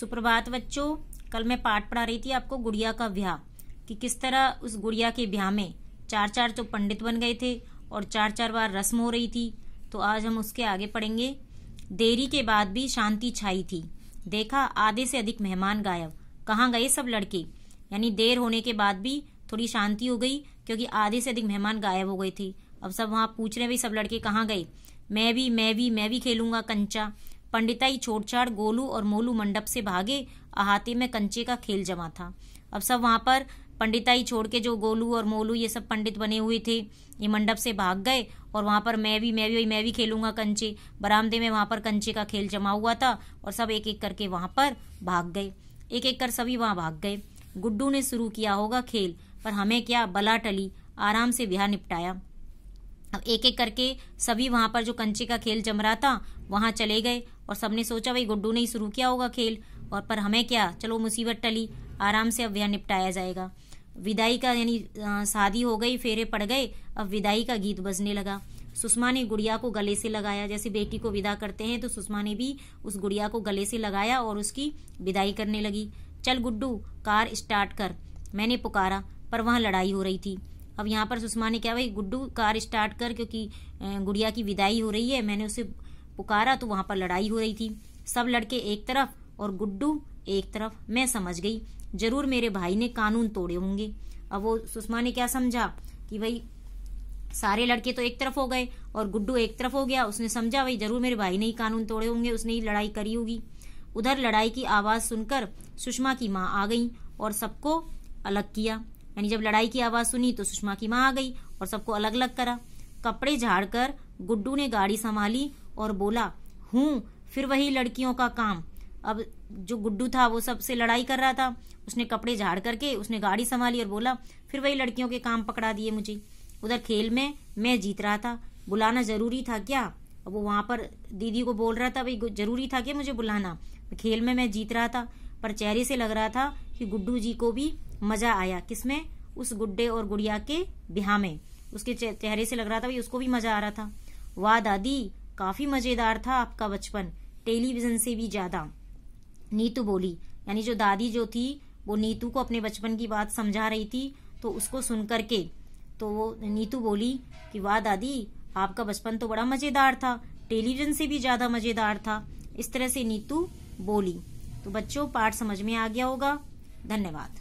सुप्रभात बच्चों। कल मैं पाठ पढ़ा रही थी आपको गुड़िया का ब्याह, कि किस तरह उस गुड़िया के ब्याह में 4-4 तो पंडित बन गए थे और 4-4 बार रस्म हो रही थी। तो आज हम उसके आगे पढ़ेंगे। देरी के बाद भी शांति छाई थी, देखा आधे से अधिक मेहमान गायब। कहाँ गए सब लड़के? यानी देर होने के बाद भी थोड़ी शांति हो गई, क्योंकि आधे से अधिक मेहमान गायब हो गए थे। अब सब वहां पूछ रहे भाई सब लड़के कहाँ गए? मैं भी खेलूंगा कंचा। पंडिताई छोड़छाड़ गोलू और मोलू मंडप से भागे, अहाते में कंचे का खेल जमा था। अब सब वहां पर पंडिताई छोड़ के जो गोलू और मोलू ये सब पंडित बने हुए थे, ये मंडप से भाग गए और वहां पर मैं भी खेलूंगा कंचे। बरामदे में वहां पर कंचे का खेल जमा हुआ था और सब एक एक करके वहां पर भाग गए। एक एक कर सभी वहां भाग गए। गुड्डू ने शुरू किया होगा खेल, पर हमें क्या, बला टली, आराम से ब्याह निपटाया। अब एक एक करके सभी वहां पर जो कंचे का खेल जम रहा था वहां चले गए और सबने सोचा भाई गुड्डू ने ही शुरू किया होगा खेल, और पर हमें क्या, चलो मुसीबत टली, आराम से अब ब्याह निपटाया जाएगा। विदाई का यानी शादी हो गई, फेरे पड़ गए, अब विदाई का गीत बजने लगा। सुषमा ने गुड़िया को गले से लगाया, जैसे बेटी को विदा करते हैं तो सुषमा ने भी उस गुड़िया को गले से लगाया और उसकी विदाई करने लगी। चल गुड्डू कार स्टार्ट कर, मैंने पुकारा, पर वहां लड़ाई हो रही थी। अब यहाँ पर सुषमा ने क्या, भाई गुड्डू कार स्टार्ट कर, क्योंकि गुड़िया की विदाई हो रही है, मैंने उसे पुकारा तो वहां पर लड़ाई हो रही थी। सब लड़के एक तरफ और गुड्डू एक तरफ। मैं समझ गई, जरूर मेरे भाई ने कानून तोड़े होंगे। अब वो सुषमा ने क्या समझा कि भाई सारे लड़के तो एक तरफ हो गए और गुड्डू एक तरफ हो गया। उसने समझा भाई जरूर मेरे भाई ने ही कानून तोड़े होंगे, उसने ही लड़ाई करी होगी। उधर लड़ाई की आवाज सुनकर सुषमा की माँ आ गई और सबको अलग किया। यानी जब लड़ाई की आवाज सुनी तो सुषमा की माँ आ गई और सबको अलग अलग करा। कपड़े झाड़कर गुड्डू ने गाड़ी संभाली और बोला, हूँ फिर वही लड़कियों का काम। अब जो गुड्डू था वो सबसे लड़ाई कर रहा था, उसने कपड़े झाड़ करके उसने गाड़ी संभाली और बोला, फिर वही लड़कियों के काम पकड़ा दिए मुझे। उधर खेल में मैं जीत रहा था, बुलाना जरूरी था क्या? अब वो वहां पर दीदी को बोल रहा था, भाई जरूरी था क्या मुझे बुलाना? खेल में मैं जीत रहा था, पर चेहरे से लग रहा था कि गुड्डू जी को भी मजा आया। किसमें? उस गुड्डे और गुड़िया के ब्याह में। उसके चेहरे से लग रहा था भाई उसको भी मजा आ रहा था। वाह दादी, काफी मजेदार था आपका बचपन, टेलीविजन से भी ज्यादा, नीतू बोली। यानी जो दादी जो थी वो नीतू को अपने बचपन की बात समझा रही थी, तो उसको सुन करके तो वो नीतू बोली कि वाह दादी, आपका बचपन तो बड़ा मजेदार था, टेलीविजन से भी ज्यादा मजेदार था। इस तरह से नीतू बोली। तो बच्चों पाठ समझ में आ गया होगा। धन्यवाद।